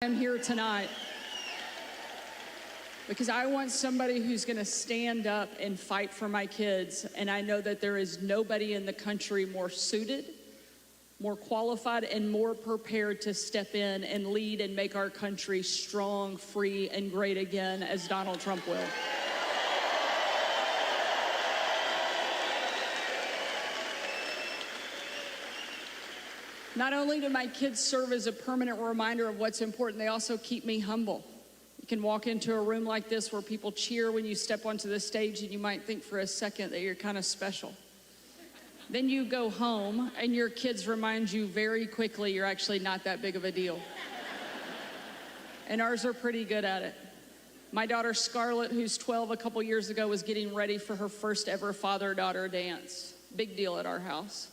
I'm here tonight because I want somebody who's going to stand up and fight for my kids. And I know that there is nobody in the country more suited, more qualified, and more prepared to step in and lead and make our country strong, free, and great again as Donald Trump will. Not only do my kids serve as a permanent reminder of what's important, they also keep me humble. You can walk into a room like this where people cheer when you step onto the stage, and you might think for a second that you're kind of special. Then you go home and your kids remind you very quickly you're actually not that big of a deal. And ours are pretty good at it. My daughter Scarlett, who's 12 a couple years ago, was getting ready for her first ever father-daughter dance. Big deal at our house.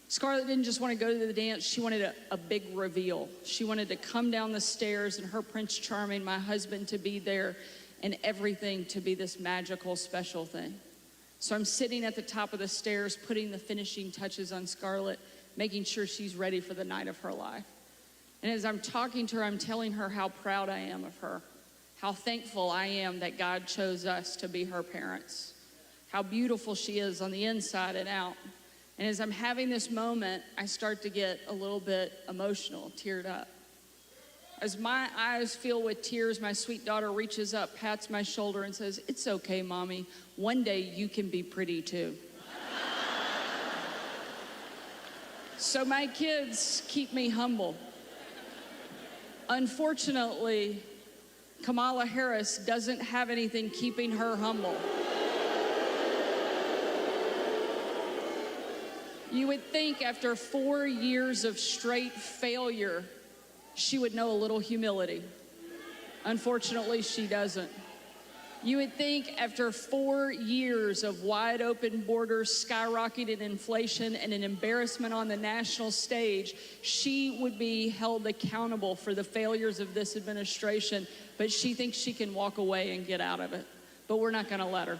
Scarlett didn't just want to go to the dance, she wanted a big reveal. She wanted to come down the stairs and her Prince Charming, my husband, to be there and everything to be this magical, special thing. So I'm sitting at the top of the stairs, putting the finishing touches on Scarlett, making sure she's ready for the night of her life. And as I'm talking to her, I'm telling her how proud I am of her, how thankful I am that God chose us to be her parents, how beautiful she is on the inside and out. And as I'm having this moment, I start to get a little bit emotional, teared up. As my eyes fill with tears, my sweet daughter reaches up, pats my shoulder, and says, "It's okay, Mommy. One day you can be pretty too." So my kids keep me humble. Unfortunately, Kamala Harris doesn't have anything keeping her humble. You would think after 4 years of straight failure, she would know a little humility. Unfortunately, she doesn't. You would think after 4 years of wide open borders, skyrocketed inflation, and an embarrassment on the national stage, she would be held accountable for the failures of this administration, but she thinks she can walk away and get out of it. But we're not going to let her.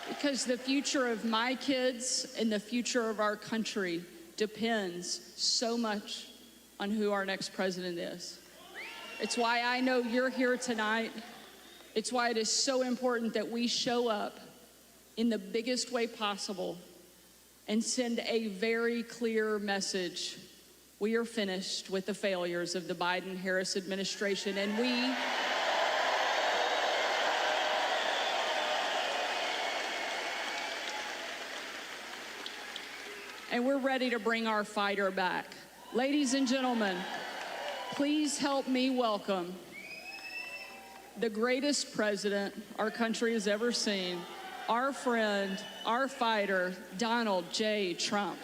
Because the future of my kids and the future of our country depends so much on who our next president is. It's why I know you're here tonight. It's why it is so important that we show up in the biggest way possible and send a very clear message. We are finished with the failures of the Biden-Harris administration, and we're ready to bring our fighter back. Ladies and gentlemen, please help me welcome the greatest president our country has ever seen, our friend, our fighter, Donald J. Trump.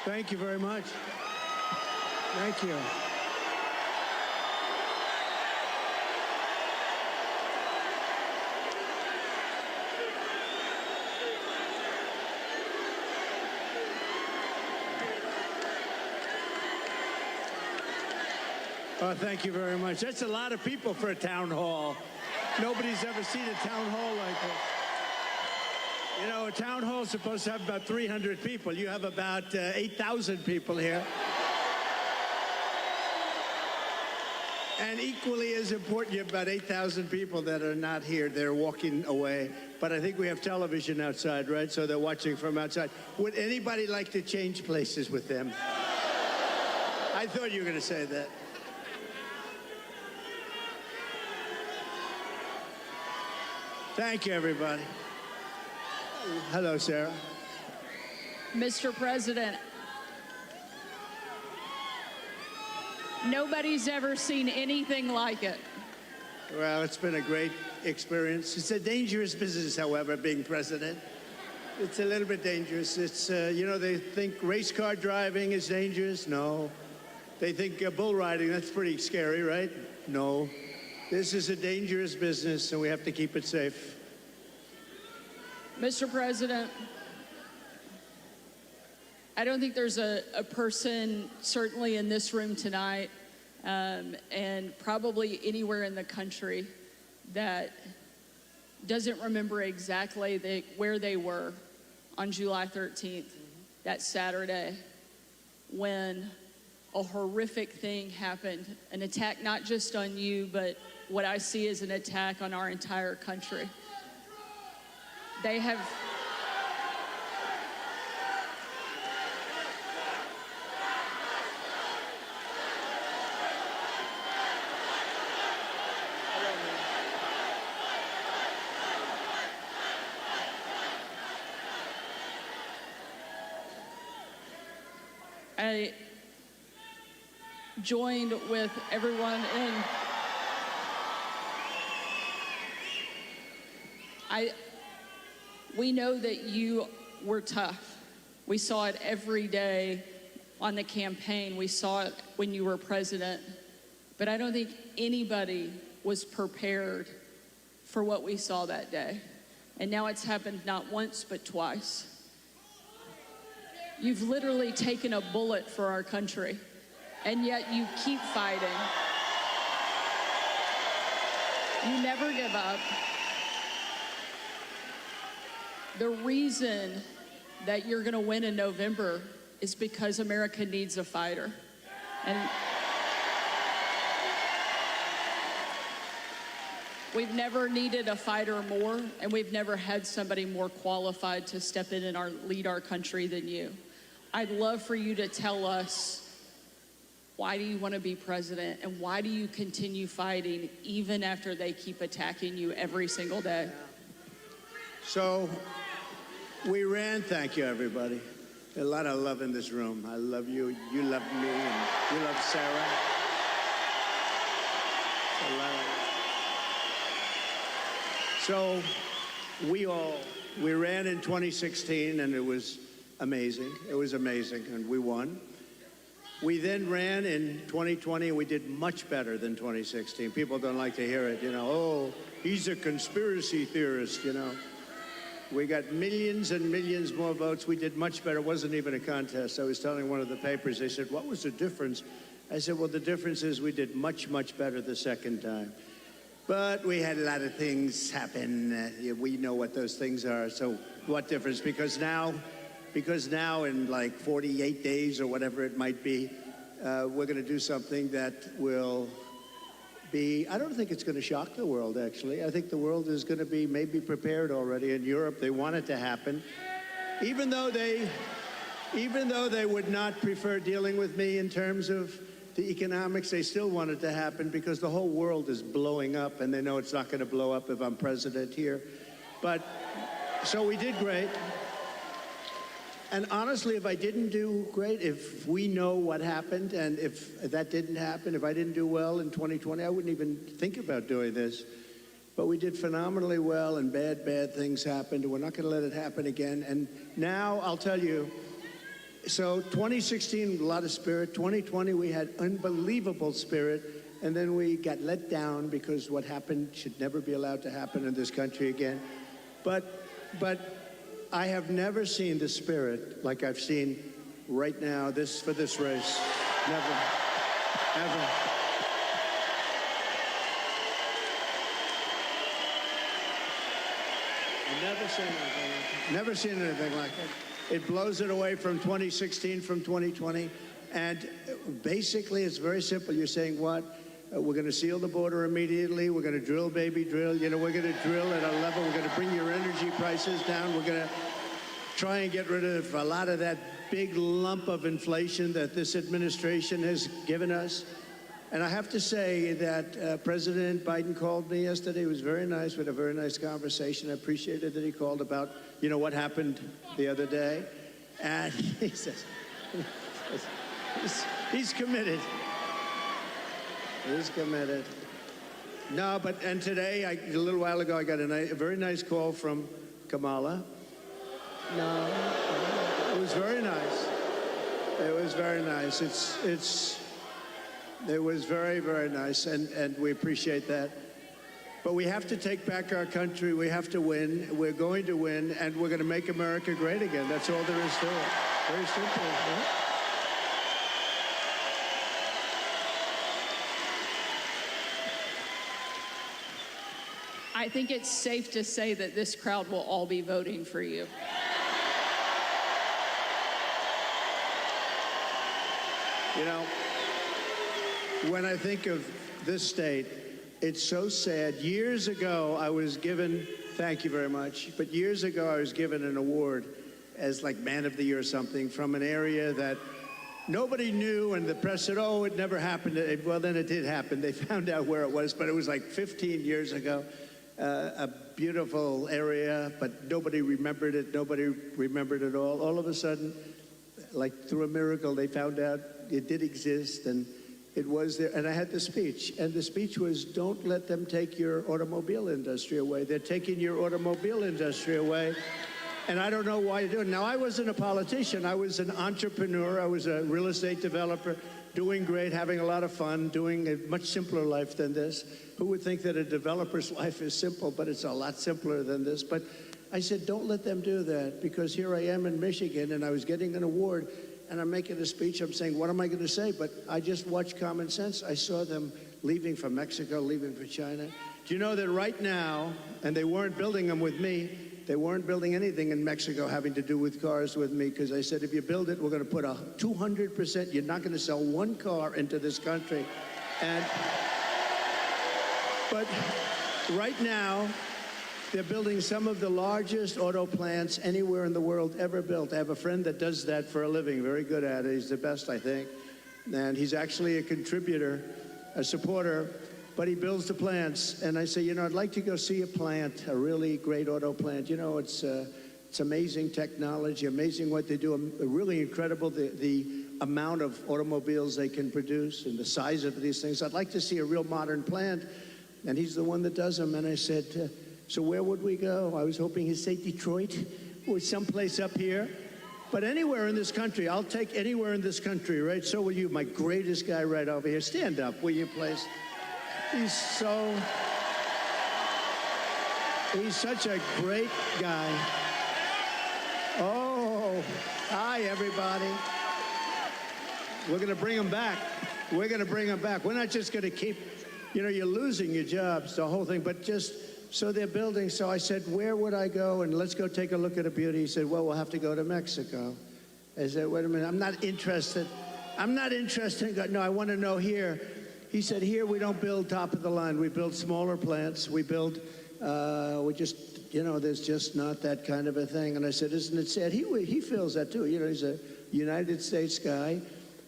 Thank you very much. Thank you. Oh, thank you very much. That's a lot of people for a town hall. Nobody's ever seen a town hall like this. You know, a town hall is supposed to have about 300 people. You have about 8,000 people here. And equally as important, you have about 8,000 people that are not here. They're walking away. But I think we have television outside, right? So they're watching from outside. Would anybody like to change places with them? I thought you were going to say that. Thank you, everybody. Hello, Sarah. Mr. President, nobody's ever seen anything like it. Well, it's been a great experience. It's a dangerous business, however, being president. It's a little bit dangerous. It's, you know, they think race car driving is dangerous. No. They think bull riding, that's pretty scary, right? No. This is a dangerous business, and we have to keep it safe. Mr. President, I don't think there's a person, certainly in this room tonight, and probably anywhere in the country, that doesn't remember exactly where they were on July 13th, that Saturday, when a horrific thing happened, an attack not just on you, but what I see as an attack on our entire country. They have I joined with everyone in we know that you were tough. We saw it every day on the campaign. We saw it when you were president. But I don't think anybody was prepared for what we saw that day. And now it's happened not once, but twice. You've literally taken a bullet for our country, and yet you keep fighting. You never give up. The reason that you're going to win in November is because America needs a fighter. And we've never needed a fighter more, and we've never had somebody more qualified to step in and lead our country than you. I'd love for you to tell us, why do you want to be president, and why do you continue fighting even after they keep attacking you every single day? So we ran, thank you, everybody. A lot of love in this room. I love you, you love me, and you love Sarah. A lot of... So we ran in 2016, and it was amazing. It was amazing, and we won. We then ran in 2020, and we did much better than 2016. People don't like to hear it, you know, oh, he's a conspiracy theorist, you know. We got millions and millions more votes. We did much better. It wasn't even a contest. I was telling one of the papers, they said, what was the difference? I said, well, the difference is we did much, much better the second time. But we had a lot of things happen. We know what those things are. So what difference? Because now in like 48 days or whatever it might be, we're going to do something that will be, I don't think it's going to shock the world, actually. I think the world is going to be maybe prepared already. In Europe, they want it to happen. Even though they would not prefer dealing with me in terms of the economics, they still want it to happen because the whole world is blowing up, and they know it's not going to blow up if I'm president here. But, so we did great. And honestly, if I didn't do great, if we know what happened, and if that didn't happen, if I didn't do well in 2020, I wouldn't even think about doing this. But we did phenomenally well, and bad things happened, and we're not going to let it happen again. And now, I'll tell you, So 2016, a lot of spirit. 2020, we had unbelievable spirit. And then we got let down because what happened should never be allowed to happen in this country again. But I have never seen the spirit like I've seen right now for this race. Never, ever. I've never seen anything like it. Never seen anything like it. It blows it away from 2016, from 2020. And basically, it's very simple. You're saying what? We're going to seal the border immediately. We're going to drill, baby, drill. You know, we're going to drill at a level. We're going to bring your energy prices down. We're going to try and get rid of a lot of that big lump of inflation that this administration has given us. And I have to say that President Biden called me yesterday. It was very nice. We had a very nice conversation. I appreciated that he called about, you know, what happened the other day. And he says, he's committed. He's committed. No, and today, a little while ago, I got a very nice call from Kamala. No, it was very nice. It was very nice. It was very, very nice, and we appreciate that. But we have to take back our country. We have to win. We're going to win, and we're going to make America great again. That's all there is to it. Very simple, right? I think it's safe to say that this crowd will all be voting for you. You know, when I think of this state, it's so sad. Years ago, I was given, thank you very much, but years ago I was given an award as like Man of the Year or something from an area that nobody knew, and the press said, oh, it never happened. Well, then it did happen. They found out where it was, but it was like 15 years ago. A beautiful area, but nobody remembered it. Nobody remembered it all. All of a sudden, like through a miracle, they found out it did exist, and it was there. And I had the speech, and the speech was, don't let them take your automobile industry away. They're taking your automobile industry away, and I don't know why you're doing it. Now, I wasn't a politician. I was an entrepreneur. I was a real estate developer, doing great, having a lot of fun, doing a much simpler life than this. Who would think that a developer's life is simple, but it's a lot simpler than this. But I said, don't let them do that, because here I am in Michigan, and I was getting an award, and I'm making a speech. I'm saying, what am I going to say? But I just watched Common Sense. I saw them leaving for Mexico, leaving for China. Do you know that right now, and they weren't building them with me, they weren't building anything in Mexico having to do with cars with me, because I said, if you build it, we're going to put a 200%, you're not going to sell one car into this country. But right now, they're building some of the largest auto plants anywhere in the world ever built. I have a friend that does that for a living, very good at it. He's the best, I think. And he's actually a contributor, a supporter, but he builds the plants. And I say, you know, I'd like to go see a plant, a really great auto plant. You know, it's amazing technology, amazing what they do, really incredible, the amount of automobiles they can produce and the size of these things. I'd like to see a real modern plant. And he's the one that does them. And I said, so where would we go? I was hoping he'd say Detroit or someplace up here. But anywhere in this country, I'll take anywhere in this country, right? So will you, my greatest guy right over here. Stand up, will you, please? He's such a great guy. Oh, hi, everybody. We're going to bring him back. We're going to bring him back. We're not just going to keep... You know, you're losing your jobs, the whole thing, but just, so they're building. So I said, where would I go? And let's go take a look at a beauty. He said, well, we'll have to go to Mexico. I said, wait a minute, I'm not interested. No, I want to know here. He said, here we don't build top of the line. We build smaller plants. We build, you know, there's just not that kind of a thing. And I said, isn't it sad? He feels that too. You know, he's a United States guy.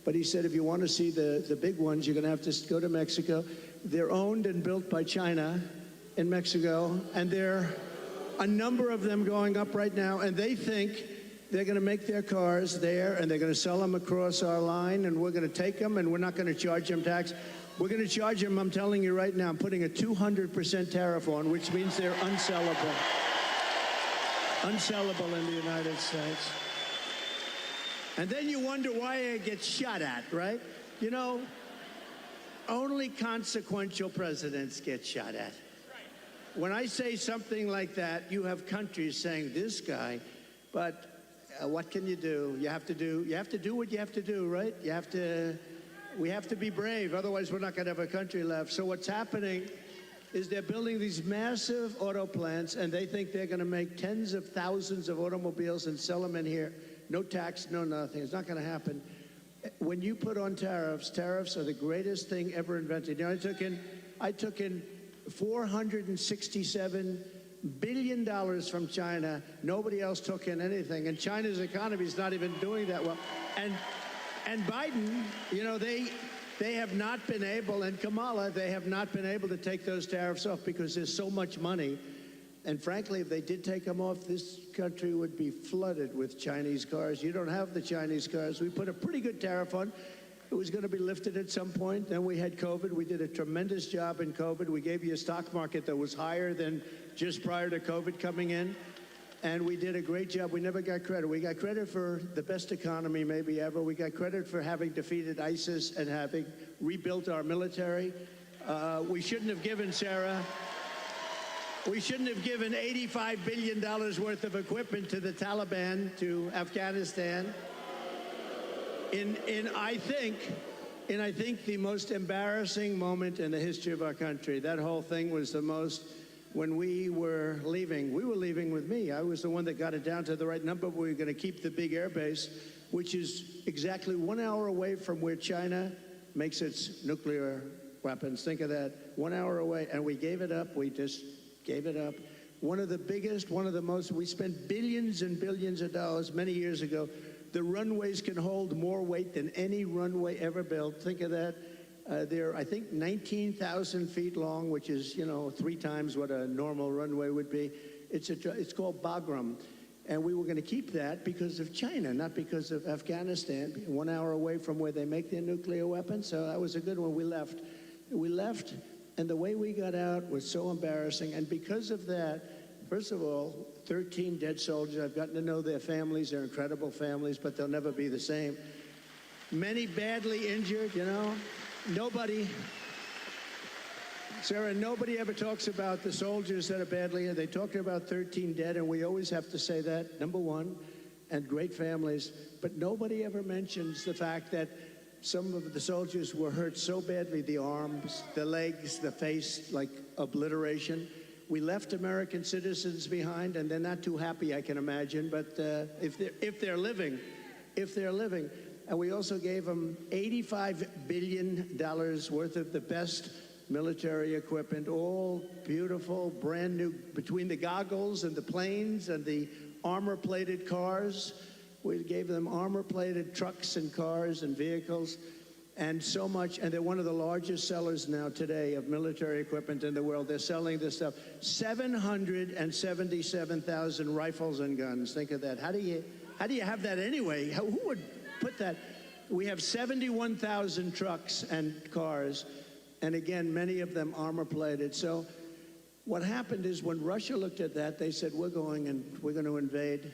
But he said, if you want to see the big ones, you're going to have to go to Mexico. They're owned and built by China in Mexico, and there are a number of them going up right now, and they think they're going to make their cars there, and they're going to sell them across our line, and we're going to take them, and we're not going to charge them tax. We're going to charge them, I'm telling you right now, I'm putting a 200% tariff on, which means they're unsellable. Unsellable in the United States. And then you wonder why it gets shot at, right? You know, only consequential presidents get shot at. When I say something like that, you have countries saying, this guy, but what can you do? You have to do what you have to do, right? We have to be brave, otherwise we're not going to have a country left. So what's happening is they're building these massive auto plants, and they think they're going to make tens of thousands of automobiles and sell them in here. No tax, no nothing. It's not going to happen. When you put on tariffs, tariffs are the greatest thing ever invented. You know, I took in $467 billion from China. Nobody else took in anything, and China's economy is not even doing that well. And Biden, you know, they have not been able, and Kamala, they have not been able to take those tariffs off because there's so much money. And frankly, if they did take them off, this country would be flooded with Chinese cars. You don't have the Chinese cars. We put a pretty good tariff on. It was going to be lifted at some point. Then we had COVID. We did a tremendous job in COVID. We gave you a stock market that was higher than just prior to COVID coming in. And we did a great job. We never got credit. We got credit for the best economy maybe ever. We got credit for having defeated ISIS and having rebuilt our military. We shouldn't have given, Sarah, we shouldn't have given $85 billion worth of equipment to the Taliban, to Afghanistan. In I think the most embarrassing moment in the history of our country. That whole thing was the most. When we were leaving with me. I was the one that got it down to the right number. We were going to keep the big air base, which is exactly 1 hour away from where China makes its nuclear weapons. Think of that, 1 hour away. And we gave it up. We just gave it up. One of the biggest, one of the most, we spent billions and billions of dollars many years ago. The runways can hold more weight than any runway ever built. Think of that. They're, I think, 19,000 feet long, which is, you know, 3 times what a normal runway would be. It's called Bagram. And we were going to keep that because of China, not because of Afghanistan, 1 hour away from where they make their nuclear weapons. So that was a good one. We left, and the way we got out was so embarrassing. And because of that, first of all, 13 dead soldiers. I've gotten to know their families. They're incredible families, but they'll never be the same. Many badly injured, you know. Sarah, nobody ever talks about the soldiers that are badly injured. They talk about 13 dead, and we always have to say that, number one, and great families. But nobody ever mentions the fact that some of the soldiers were hurt so badly, the arms, the legs, the face, like obliteration. We left American citizens behind, and they're not too happy, I can imagine. But if they're living. And we also gave them $85 billion worth of the best military equipment, all beautiful, brand new, between the goggles and the planes and the armor-plated cars. We gave them armor-plated trucks and cars and vehicles and so much. And they're one of the largest sellers now today of military equipment in the world. They're selling this stuff. 777,000 rifles and guns. Think of that. How do you have that anyway? Who would put that? We have 71,000 trucks and cars, and again, many of them armor-plated. So what happened is when Russia looked at that, they said, we're going to invade.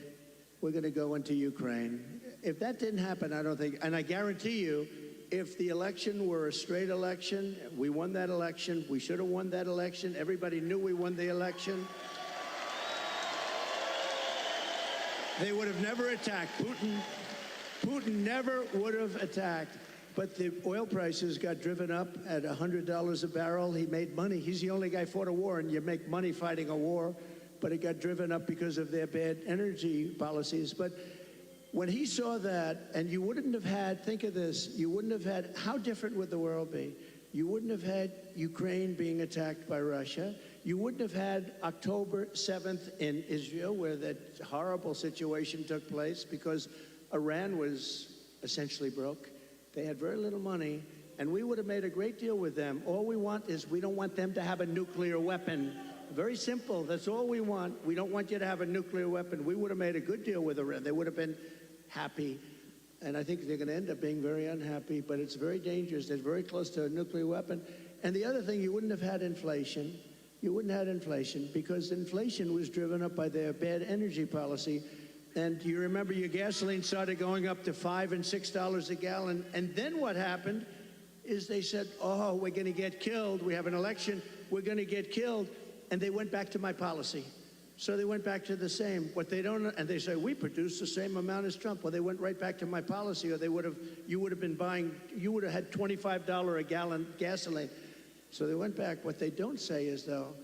We're going to go into Ukraine. If that didn't happen, I don't think, and I guarantee you, if the election were a straight election, we won that election, we should have won that election, everybody knew we won the election, they would have never attacked. Putin never would have attacked, but the oil prices got driven up at $100 a barrel. He made money. He's the only guy who fought a war, and you make money fighting a war, but it got driven up because of their bad energy policies. But when he saw that, and you wouldn't have had, think of this, you wouldn't have had, how different would the world be? You wouldn't have had Ukraine being attacked by Russia. You wouldn't have had October 7th in Israel, where that horrible situation took place because Iran was essentially broke. They had very little money, and we would have made a great deal with them. All we want is we don't want them to have a nuclear weapon. Very simple. That's all we want. We don't want you to have a nuclear weapon. We would have made a good deal with Iran. They would have been happy. And I think they're going to end up being very unhappy, but it's very dangerous. They're very close to a nuclear weapon. And the other thing, you wouldn't have had inflation. You wouldn't have had inflation because inflation was driven up by their bad energy policy. And you remember your gasoline started going up to $5 and $6 a gallon. And then what happened is they said, oh, we're going to get killed. We have an election. We're going to get killed. And they went back to my policy. So they went back to the same. What they don't, and they say, we produce the same amount as Trump. Well, they went right back to my policy, or you would have been buying, you would have had $25 a gallon gasoline. So they went back. What they don't say is, though,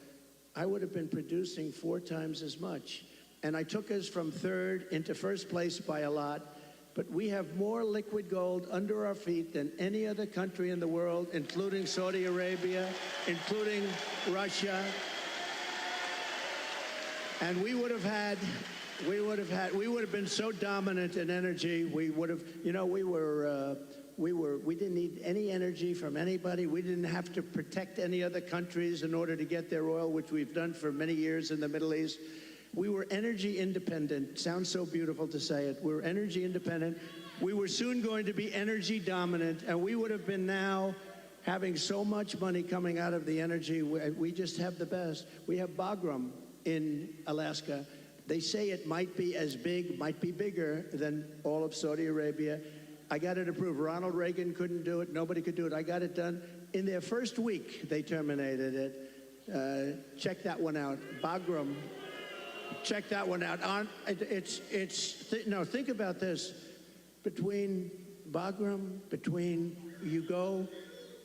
I would have been producing 4 times as much. And I took us from third into first place by a lot. But we have more liquid gold under our feet than any other country in the world, including Saudi Arabia, including Russia. And we would have been so dominant in energy. We would have, you know, we didn't need any energy from anybody. We didn't have to protect any other countries in order to get their oil, which we've done for many years in the Middle East. We were energy independent. Sounds so beautiful to say it. We're energy independent. We were soon going to be energy dominant, and we would have been now having so much money coming out of the energy. We just have the best. We have Bagram in Alaska. They say it might be as big, might be bigger than all of Saudi Arabia. I got it approved. Ronald Reagan couldn't do it. Nobody could do it. I got it done. In their first week, they terminated it. Check that one out. Bagram. Check that one out. Think about this. Between Bagram, you go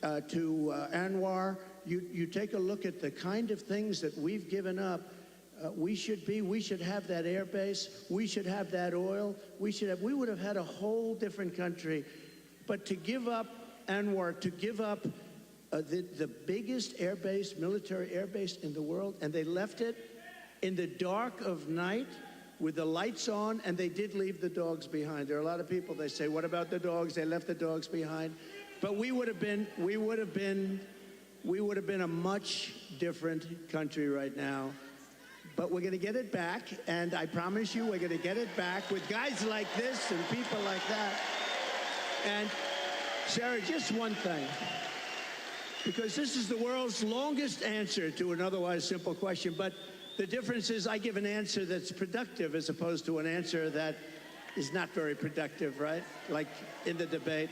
to Anwar, you take a look at the kind of things that we've given up. We should have that air base. We should have that oil. We would have had a whole different country. But to give up Anwar, to give up the biggest air base, military air base in the world, and they left it in the dark of night with the lights on, and they did leave the dogs behind. There are a lot of people, they say, what about the dogs? They left the dogs behind. But we would have been a much different country right now. But we're going to get it back, and I promise you we're going to get it back with guys like this and people like that. And Sarah, just one thing, because this is the world's longest answer to an otherwise simple question, but the difference is I give an answer that's productive as opposed to an answer that is not very productive, right? Like in the debate.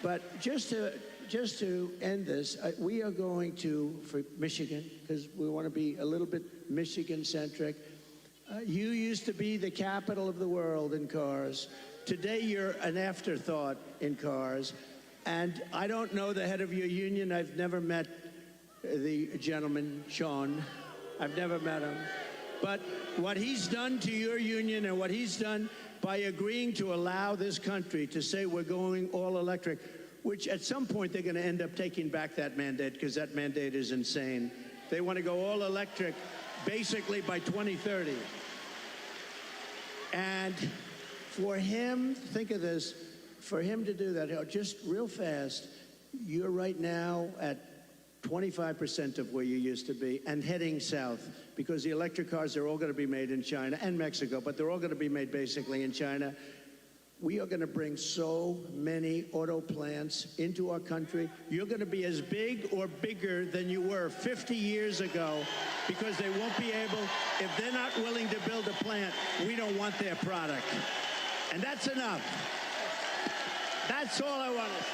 But just to end this, we are going to, for Michigan, because we want to be a little bit Michigan-centric. You used to be the capital of the world in cars. Today, you're an afterthought in cars. And I don't know the head of your union. I've never met the gentleman, Sean. I've never met him. But what he's done to your union and what he's done by agreeing to allow this country to say we're going all electric, which at some point they're going to end up taking back that mandate because that mandate is insane. They want to go all electric basically by 2030. And for him, think of this, for him to do that, just real fast, you're right now at 25% of where you used to be and heading south because the electric cars are all going to be made in China and Mexico, but they're all going to be made basically in China. We are going to bring so many auto plants into our country. You're going to be as big or bigger than you were 50 years ago because they won't be able, if they're not willing to build a plant, we don't want their product. And that's enough. That's all I wanted.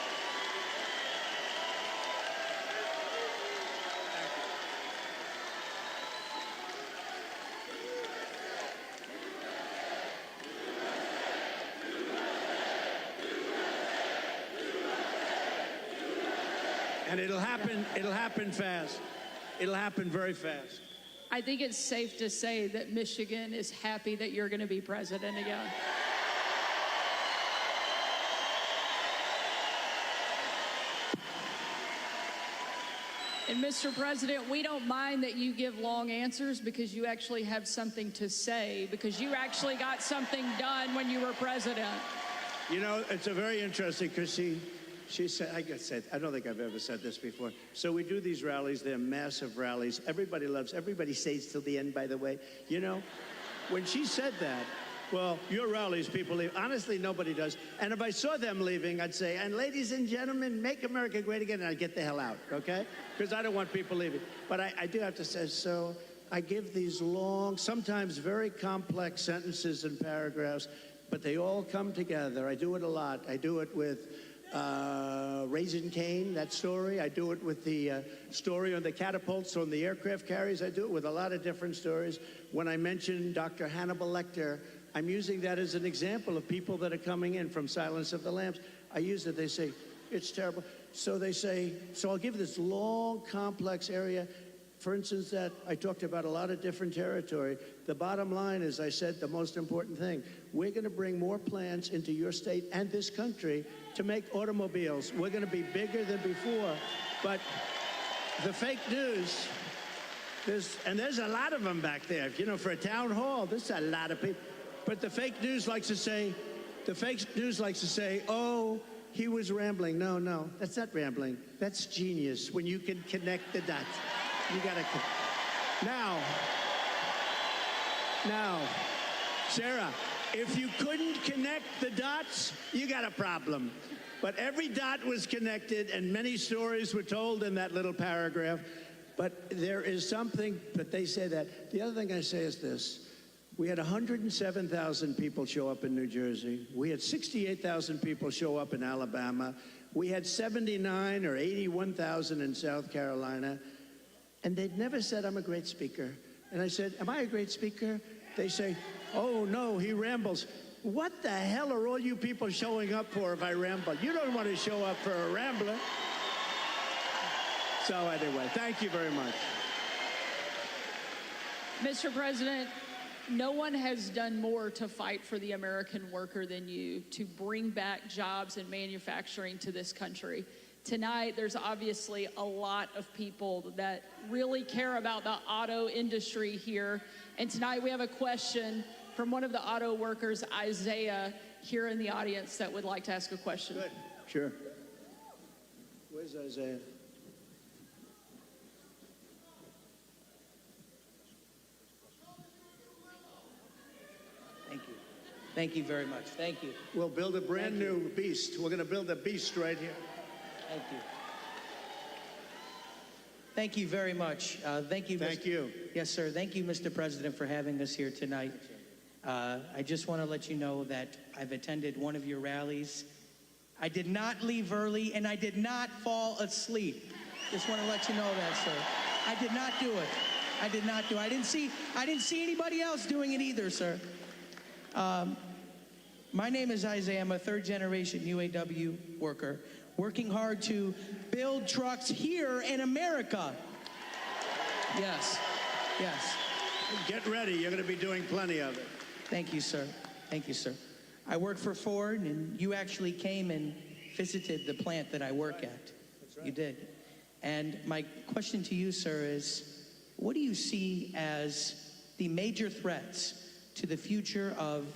And it'll happen fast. It'll happen very fast. I think it's safe to say that Michigan is happy that you're going to be president again. And Mr. President, we don't mind that you give long answers because you actually have something to say, because you actually got something done when you were president. You know, it's a very interesting, because she said, I don't think I've ever said this before. So we do these rallies, they're massive rallies. Everybody stays till the end, by the way. You know, when she said that, well, your rallies, people leave. Honestly, nobody does. And if I saw them leaving, I'd say, and ladies and gentlemen, make America great again, and I'd get the hell out, okay? Because I don't want people leaving. But I do have to say, so I give these long, sometimes very complex sentences and paragraphs, but they all come together. I do it a lot. I do it with Raising Cane, that story. I do it with the story on the catapults on the aircraft carriers. I do it with a lot of different stories. When I mention Dr. Hannibal Lecter, I'm using that as an example of people that are coming in from Silence of the Lambs. I use it. They say, it's terrible. So they say, so I'll give this long, complex area. For instance, that I talked about a lot of different territory. The bottom line is, I said the most important thing. We're going to bring more plants into your state and this country to make automobiles. We're going to be bigger than before. But the fake news, there's a lot of them back there. You know, for a town hall, there's a lot of people. But the fake news likes to say, oh, he was rambling. No, that's not rambling. That's genius when you can connect the dots. You gotta. Now, Sarah, if you couldn't connect the dots, you got a problem. But every dot was connected, and many stories were told in that little paragraph. But there is something, but they say that. The other thing I say is this. We had 107,000 people show up in New Jersey. We had 68,000 people show up in Alabama. We had 79 or 81,000 in South Carolina. And they'd never said, I'm a great speaker. And I said, am I a great speaker? They say, oh, no, he rambles. What the hell are all you people showing up for if I ramble? You don't want to show up for a rambler. So anyway, thank you very much. Mr. President, no one has done more to fight for the American worker than you, to bring back jobs and manufacturing to this country. Tonight, there's obviously a lot of people that really care about the auto industry here. And tonight we have a question from one of the auto workers, Isaiah, here in the audience that would like to ask a question. Good. Sure. Where's Isaiah? Thank you. Thank you very much. Thank you. We'll build a brand new beast. We're going to build a beast right here. Thank you. Thank you very much. Thank you. Thank you. Yes, sir. Thank you, Mr. President, for having us here tonight. I just want to let you know that I've attended one of your rallies. I did not leave early, and I did not fall asleep. Just want to let you know that, sir. I did not do it. I did not do it. I didn't see anybody else doing it either, sir. My name is Isaiah. I'm a third-generation UAW worker, working hard to build trucks here in America. Yes, yes. Get ready. You're going to be doing plenty of it. Thank you, sir. Thank you, sir. I work for Ford, and you actually came and visited the plant that I work at. That's right. You did. And my question to you, sir, is what do you see as the major threats to the future of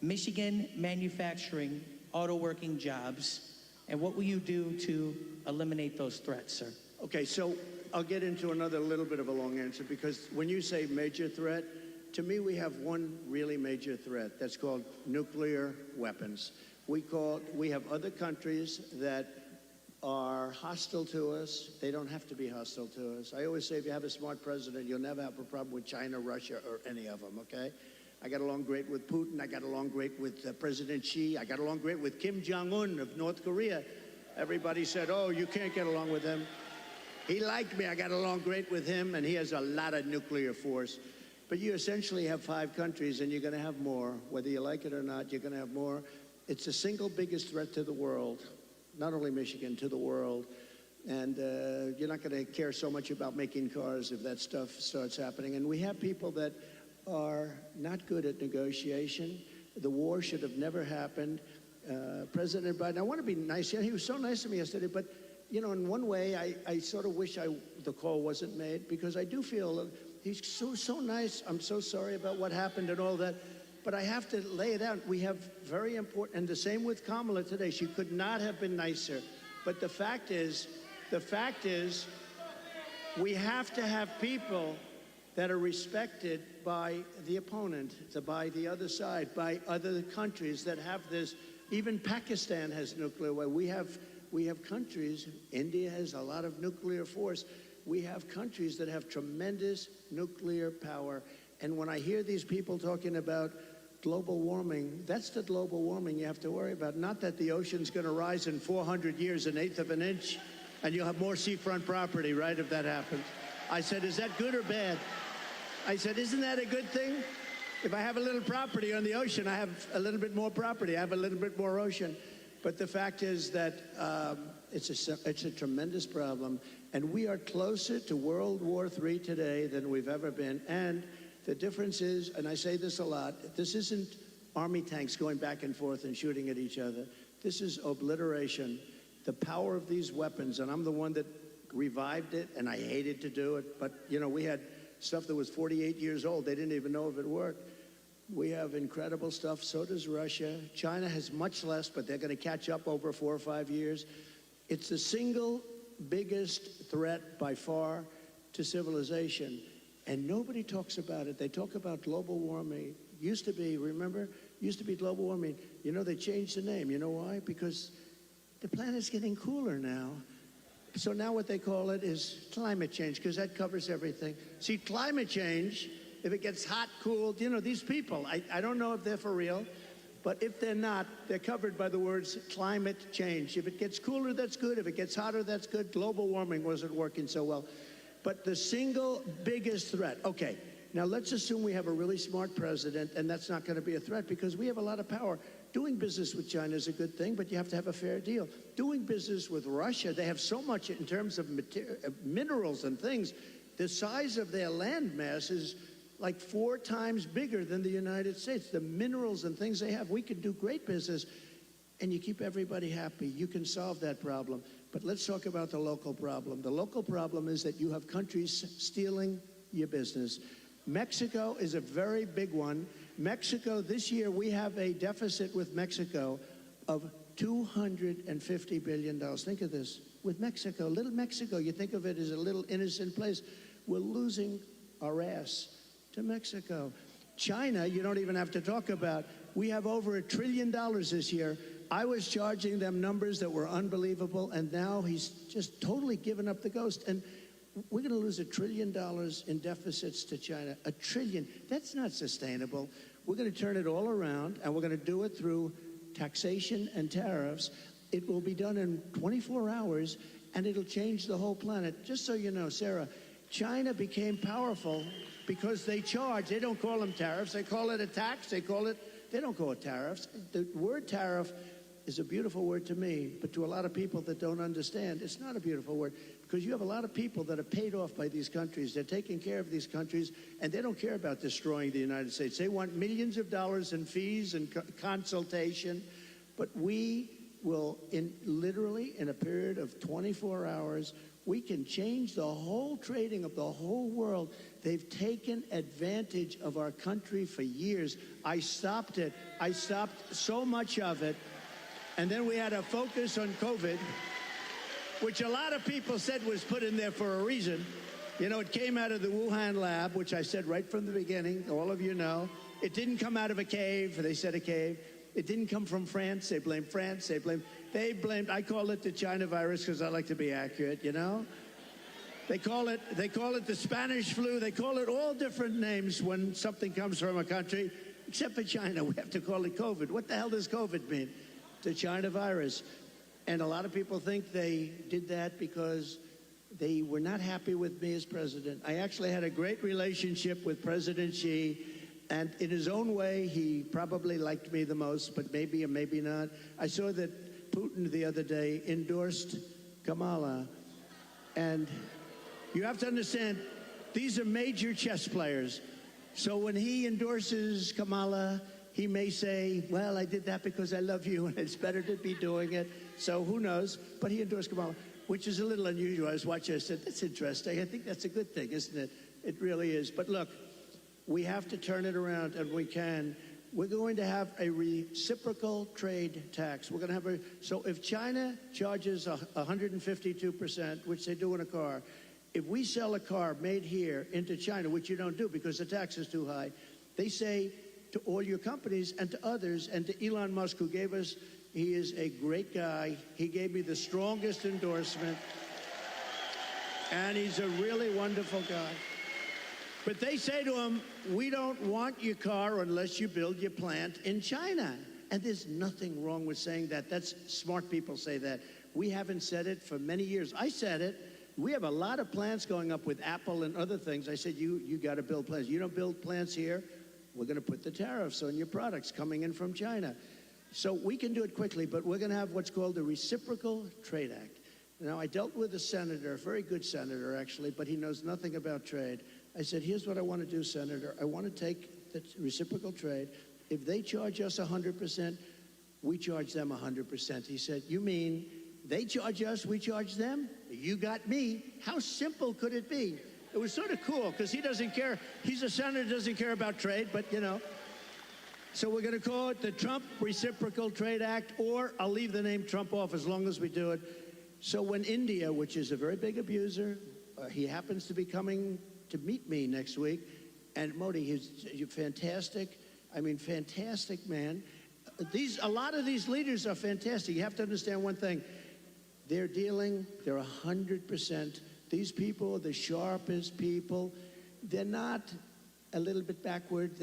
Michigan manufacturing auto working jobs, and what will you do to eliminate those threats, sir? Okay, so I'll get into another little bit of a long answer, because when you say major threat, to me we have one really major threat that's called nuclear weapons. We have other countries that are hostile to us. They don't have to be hostile to us. I always say if you have a smart president, you'll never have a problem with China, Russia, or any of them, okay? I got along great with Putin. I got along great with President Xi. I got along great with Kim Jong-un of North Korea. Everybody said, oh, you can't get along with him. He liked me. I got along great with him, and he has a lot of nuclear force. But you essentially have 5 countries, and you're going to have more. Whether you like it or not, you're going to have more. It's the single biggest threat to the world, not only Michigan, to the world. And you're not going to care so much about making cars if that stuff starts happening. And we have people that are not good at negotiation. The war should have never happened. President Biden, I want to be nice. Yeah, he was so nice to me yesterday, but you know, in one way, I sort of wish the call wasn't made, because I do feel he's so nice. I'm so sorry about what happened and all that, but I have to lay it out. We have very important, and the same with Kamala today. She could not have been nicer. But the fact is, we have to have people that are respected by the opponent, by the other side, by other countries that have this. Even Pakistan has nuclear weapons. We have countries, India has a lot of nuclear force. We have countries that have tremendous nuclear power. And when I hear these people talking about global warming, that's the global warming you have to worry about. Not that the ocean's going to rise in 400 years, an eighth of an inch, and you'll have more seafront property, right, if that happens. I said, is that good or bad? I said, isn't that a good thing? If I have a little property on the ocean, I have a little bit more property. I have a little bit more ocean. But the fact is that it's a tremendous problem. And we are closer to World War III today than we've ever been. And the difference is, and I say this a lot, this isn't army tanks going back and forth and shooting at each other. This is obliteration. The power of these weapons, and I'm the one that revived it, and I hated to do it. But, you know, we had stuff that was 48 years old. They didn't even know if it worked. We have incredible stuff. So does Russia. China has much less, but they're going to catch up over 4 or 5 years. It's the single biggest threat by far to civilization. And nobody talks about it. They talk about global warming. Used to be, remember? Used to be global warming. You know, they changed the name. You know why? Because the planet's getting cooler now. So now what they call it is climate change, because that covers everything. See, climate change, if it gets hot, cool, you know, these people, I don't know if they're for real, but if they're not, they're covered by the words climate change. If it gets cooler, that's good. If it gets hotter, that's good. Global warming wasn't working so well. But the single biggest threat, okay, now let's assume we have a really smart president, and that's not going to be a threat because we have a lot of power. Doing business with China is a good thing, but you have to have a fair deal. Doing business with Russia, they have so much in terms of minerals and things. The size of their land mass is like 4 times bigger than the United States. The minerals and things they have, we can do great business, and you keep everybody happy. You can solve that problem. But let's talk about the local problem. The local problem is that you have countries stealing your business. Mexico is a very big one. Mexico, this year, we have a deficit with Mexico of $250 billion. Think of this. With Mexico, little Mexico, you think of it as a little innocent place. We're losing our ass to Mexico. China, you don't even have to talk about. We have over $1 trillion this year. I was charging them numbers that were unbelievable, and now he's just totally given up the ghost. And we're going to lose $1 trillion in deficits to China. $1 trillion. That's not sustainable. We're going to turn it all around, and we're going to do it through taxation and tariffs. It will be done in 24 hours, and it'll change the whole planet. Just so you know, Sarah, China became powerful because they charge. They don't call them tariffs. They call it a tax. They don't call it tariffs. The word tariff is a beautiful word to me, but to a lot of people that don't understand, it's not a beautiful word because you have a lot of people that are paid off by these countries. They're taking care of these countries, and they don't care about destroying the United States. They want millions of dollars in fees and consultation, but we will, literally in a period of 24 hours, we can change the whole trading of the whole world. They've taken advantage of our country for years. I stopped it. I stopped so much of it. And then we had a focus on COVID, which a lot of people said was put in there for a reason. You know, it came out of the Wuhan lab, which I said right from the beginning. All of you know. It didn't come out of a cave. They said a cave. It didn't come from France. They blamed France. They blamed, I call it the China virus because I like to be accurate, you know? They call it the Spanish flu. They call it all different names when something comes from a country, except for China. We have to call it COVID. What the hell does COVID mean? The China virus. And a lot of people think they did that because they were not happy with me as president. I actually had a great relationship with President Xi. And in his own way, he probably liked me the most, but maybe or maybe not. I saw that Putin the other day endorsed Kamala. And you have to understand, these are major chess players. So when he endorses Kamala, he may say, well, I did that because I love you, and it's better to be doing it. So who knows? But he endorsed Kamala, which is a little unusual. I was watching, I said, that's interesting. I think that's a good thing, isn't it? It really is. But look, we have to turn it around, and we can. We're going to have a reciprocal trade tax. We're going to have so if China charges 152%, which they do in a car, if we sell a car made here into China, which you don't do because the tax is too high, they say to all your companies and to others and to Elon Musk, who gave us He is a great guy. He gave me the strongest endorsement. And he's a really wonderful guy. But they say to him, we don't want your car unless you build your plant in China. And there's nothing wrong with saying that. That's smart people say that. We haven't said it for many years. I said it. We have a lot of plants going up with Apple and other things. I said, you got to build plants. You don't build plants here, we're going to put the tariffs on your products coming in from China. So we can do it quickly, but we're going to have what's called the Reciprocal Trade Act. Now, I dealt with a senator, a very good senator, actually, but he knows nothing about trade. I said, here's what I want to do, Senator. I want to take the reciprocal trade. If they charge us 100%, we charge them 100%. He said, you mean they charge us, we charge them? You got me. How simple could it be? It was sort of cool because he doesn't care. He's a senator, doesn't care about trade, but you know. So we're going to call it the Trump Reciprocal Trade Act, or I'll leave the name Trump off as long as we do it. So when India, which is a very big abuser, he happens to be coming to meet me next week, and Modi, he's fantastic. I mean, fantastic man. A lot of these leaders are fantastic. You have to understand one thing. They're 100%. These people are the sharpest people. They're not a little bit backward.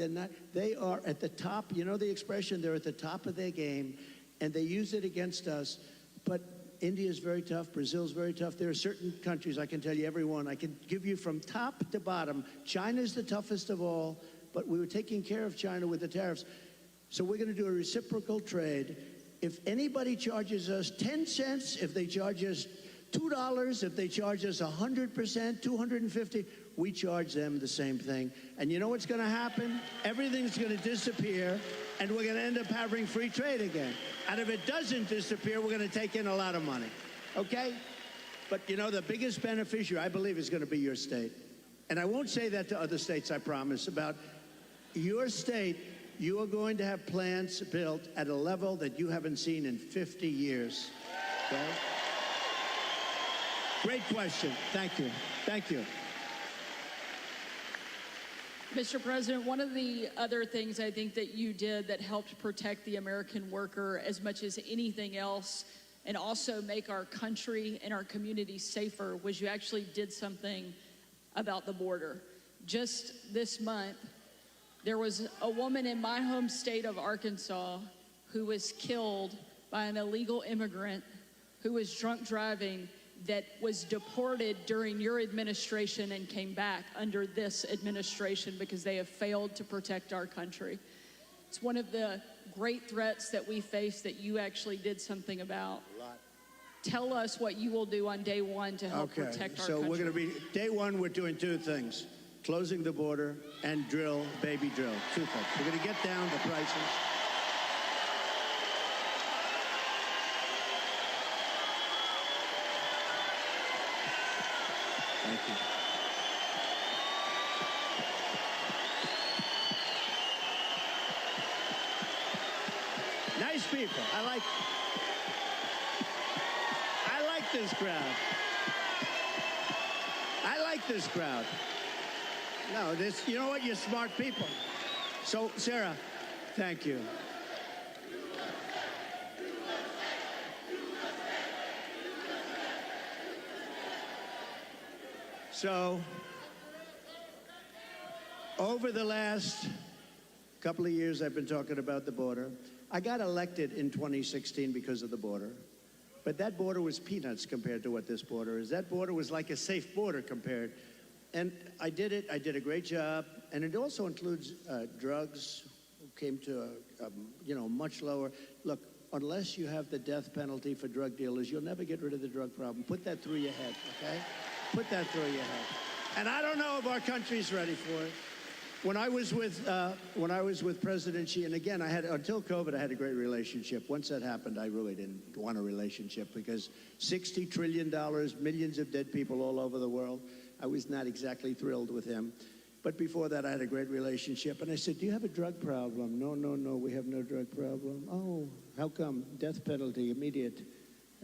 They are at the top. You know the expression, they're at the top of their game, and they use it against us. But India is very tough. Brazil is very tough. There are certain countries, I can tell you every one. I can give you from top to bottom. China's the toughest of all, but we were taking care of China with the tariffs. So we're going to do a reciprocal trade. If anybody charges us 10 cents, if they charge us $2, if they charge us 100%, 250, we charge them the same thing. And you know what's going to happen? Everything's going to disappear, and we're going to end up having free trade again. And if it doesn't disappear, we're going to take in a lot of money. Okay? But you know, the biggest beneficiary, I believe, is going to be your state. And I won't say that to other states, I promise. About your state, you are going to have plants built at a level that you haven't seen in 50 years. Okay? Great question. Thank you. Thank you. Mr. President, one of the other things I think that you did that helped protect the American worker as much as anything else, and also make our country and our communities safer, was you actually did something about the border. Just this month, there was a woman in my home state of Arkansas who was killed by an illegal immigrant who was drunk driving, that was deported during your administration and came back under this administration because they have failed to protect our country. It's one of the great threats that we face that you actually did something about. A lot. Tell us what you will do on day one to help protect our country. So we're going to be, day one, we're doing two things. Closing the border and baby drill. Two things. We're going to get down the prices. Thank you. Nice people. I like this crowd. I like this crowd. No, you know what? You're smart people. So, Sarah, thank you. So, over the last couple of years, I've been talking about the border. I got elected in 2016 because of the border. But that border was peanuts compared to what this border is. That border was like a safe border compared. And I did it. I did a great job. And it also includes drugs. Came to a much lower. Look, unless you have the death penalty for drug dealers, you'll never get rid of the drug problem. Put that through your head, okay? Put that through your head. And I don't know if our country's ready for it. When I was with President Xi, and again, until COVID, I had a great relationship. Once that happened, I really didn't want a relationship because $60 trillion, millions of dead people all over the world. I was not exactly thrilled with him. But before that, I had a great relationship. And I said, do you have a drug problem? No, we have no drug problem. Oh, how come? Death penalty, immediate.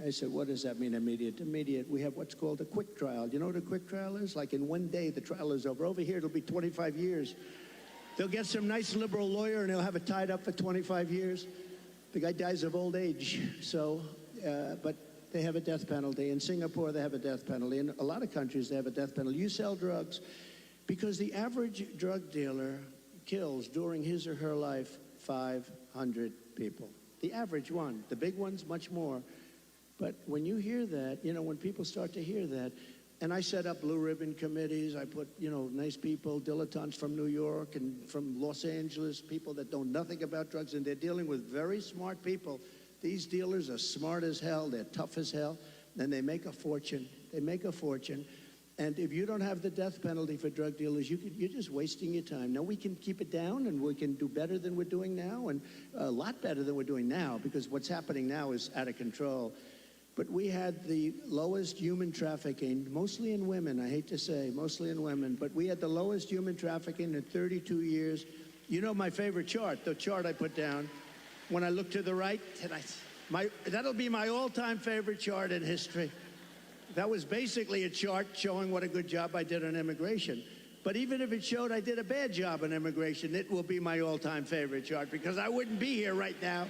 I said, what does that mean, immediate? Immediate, we have what's called a quick trial. You know what a quick trial is? Like in one day, the trial is over. Over here, it'll be 25 years. They'll get some nice liberal lawyer and they'll have it tied up for 25 years. The guy dies of old age. So, but they have a death penalty. In Singapore, they have a death penalty. In a lot of countries, they have a death penalty. You sell drugs because the average drug dealer kills during his or her life 500 people. The average one. The big ones, much more. But when you hear that, you know, when people start to hear that, and I set up blue ribbon committees, I put, you know, nice people, dilettantes from New York and from Los Angeles, people that know nothing about drugs, and they're dealing with very smart people. These dealers are smart as hell, they're tough as hell, and they make a fortune. They make a fortune. And if you don't have the death penalty for drug dealers, you're just wasting your time. Now, we can keep it down, and we can do better than we're doing now, and a lot better than we're doing now, because what's happening now is out of control. But we had the lowest human trafficking, mostly in women, I hate to say, mostly in women, but we had the lowest human trafficking in 32 years. You know my favorite chart, the chart I put down, when I look to the right, that'll be my all-time favorite chart in history. That was basically a chart showing what a good job I did on immigration. But even if it showed I did a bad job on immigration, it will be my all-time favorite chart, because I wouldn't be here right now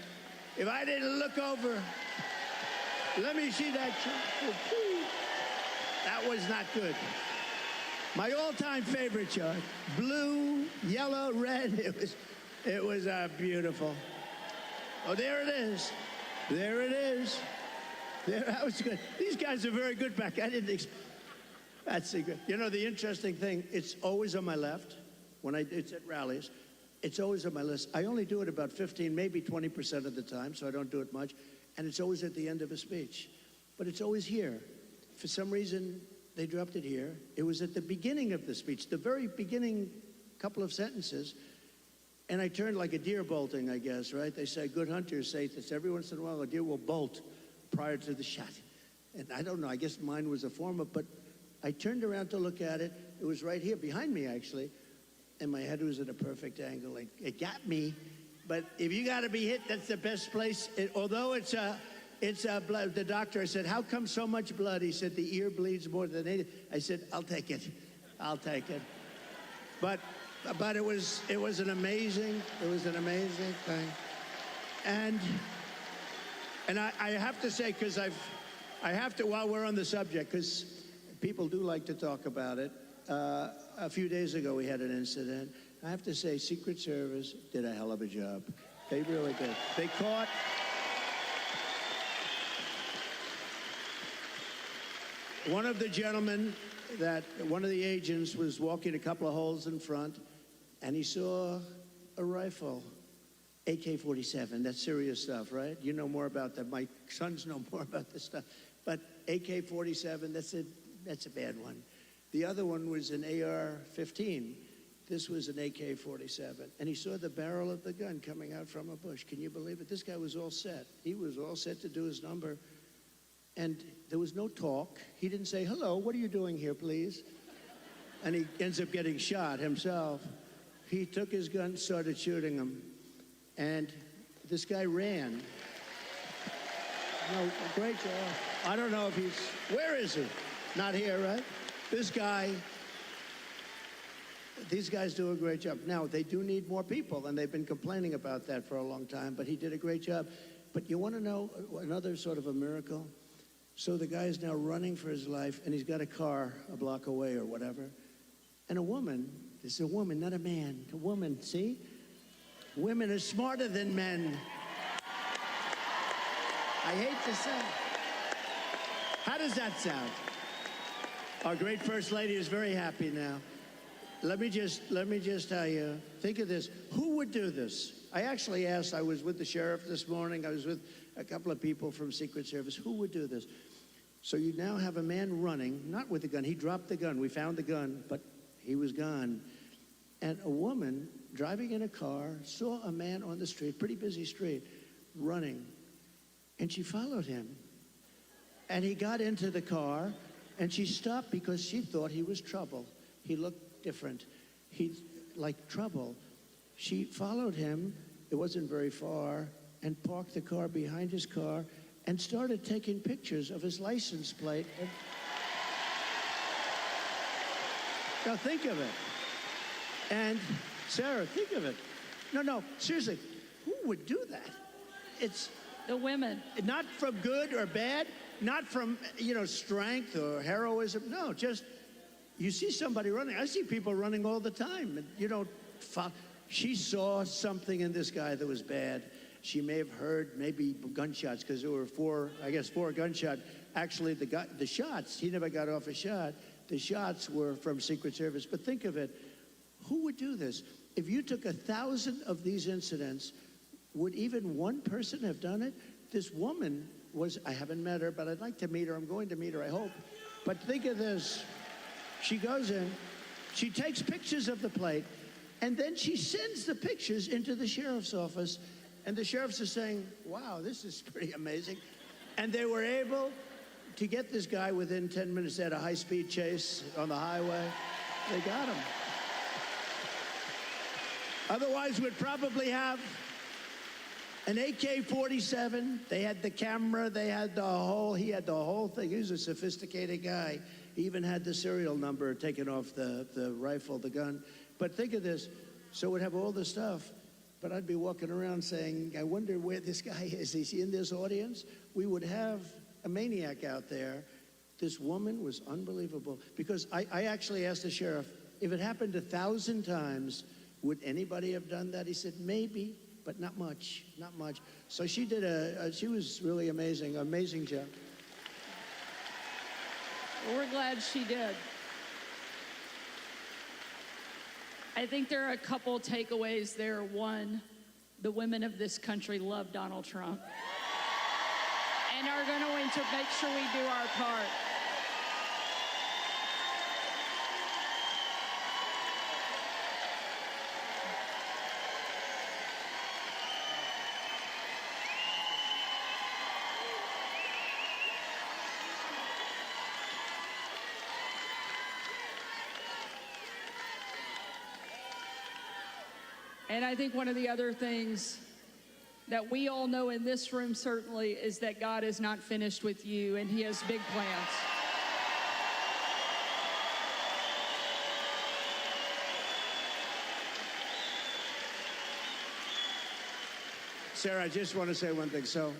if I didn't look over. Let me see that chart. That was not good. My all-time favorite chart. Blue, yellow, red. It was beautiful. Oh, there it is. There it is. There, that was good. These guys are very good back. I didn't expect. That's a good. You know, the interesting thing, it's always on my left. It's at rallies. It's always on my list. I only do it about 15, maybe 20% of the time, so I don't do it much. And it's always at the end of a speech. But it's always here. For some reason, they dropped it here. It was at the beginning of the speech, the very beginning couple of sentences. And I turned like a deer bolting, I guess, right? They say good hunters say this. Every once in a while, a deer will bolt prior to the shot. And I don't know, I guess mine was a form of, but I turned around to look at it. It was right here, behind me, actually. And my head was at a perfect angle. It got me. But if you got to be hit, that's the best place. Although it's blood. The doctor, I said, how come so much blood? He said, the ear bleeds more than anything. I said, I'll take it. I'll take it. But it was an amazing thing. And I have to say, because I have to, while we're on the subject, because people do like to talk about it. A few days ago, we had an incident. I have to say, Secret Service did a hell of a job. They really did. They caught one of the gentlemen one of the agents was walking a couple of holes in front, and he saw a rifle, AK-47. That's serious stuff, right? You know more about that. My sons know more about this stuff. But AK-47, that's a bad one. The other one was an AR-15. This was an AK-47. And he saw the barrel of the gun coming out from a bush. Can you believe it? This guy was all set. He was all set to do his number. And there was no talk. He didn't say, hello, what are you doing here, please? And he ends up getting shot himself. He took his gun, started shooting him. And this guy ran. No, great job. I don't know if where is he? Not here, right? These guys do a great job. Now, they do need more people, and they've been complaining about that for a long time, but he did a great job. But you want to know another sort of a miracle? So the guy is now running for his life, and he's got a car a block away or whatever. And a woman, this is a woman, not a man, a woman, see? Women are smarter than men. I hate to say. How does that sound? Our great First Lady is very happy now. Let me just tell you, think of this. Who would do this? I actually asked, I was with the sheriff this morning, I was with a couple of people from Secret Service, who would do this? So you now have a man running, not with a gun, he dropped the gun, we found the gun, but he was gone. And a woman driving in a car saw a man on the street, pretty busy street, running, and she followed him. And he got into the car, and she stopped because she thought he was trouble. He looked different. He like trouble. She followed him, it wasn't very far, and parked the car behind his car and started taking pictures of his license plate. Now think of it. And Sarah, think of it. No, seriously, who would do that? it's The women. not from good or bad, not from, strength or heroism. No, just you see somebody running. I see people running all the time, and you don't. She saw something in this guy that was bad. She may have heard maybe gunshots because there were four gunshots. Actually, the shots, he never got off a shot. The shots were from Secret Service. But think of it, who would do this? If you took 1,000 of these incidents, would even one person have done it? This woman was, I haven't met her, but I'd like to meet her. I'm going to meet her, I hope. But think of this. She goes in, she takes pictures of the plate, and then she sends the pictures into the sheriff's office. And the sheriffs are saying, wow, this is pretty amazing. And they were able to get this guy within 10 minutes. They had a high-speed chase on the highway. They got him. Otherwise, we'd probably have an AK-47. They had the camera. He had the whole thing. He was a sophisticated guy. He even had the serial number taken off the rifle, the gun. But think of this. So we'd have all this stuff. But I'd be walking around saying, I wonder where this guy is. Is he in this audience? We would have a maniac out there. This woman was unbelievable. Because I actually asked the sheriff, if it happened 1,000 times, would anybody have done that? He said, maybe, but not much, not much. So she did she was really amazing job. Well, we're glad she did. I think there are a couple takeaways there. One, the women of this country love Donald Trump and are going to make sure we do our part. And I think one of the other things that we all know in this room certainly is that God is not finished with you, and he has big plans. Sarah, I just want to say one thing. So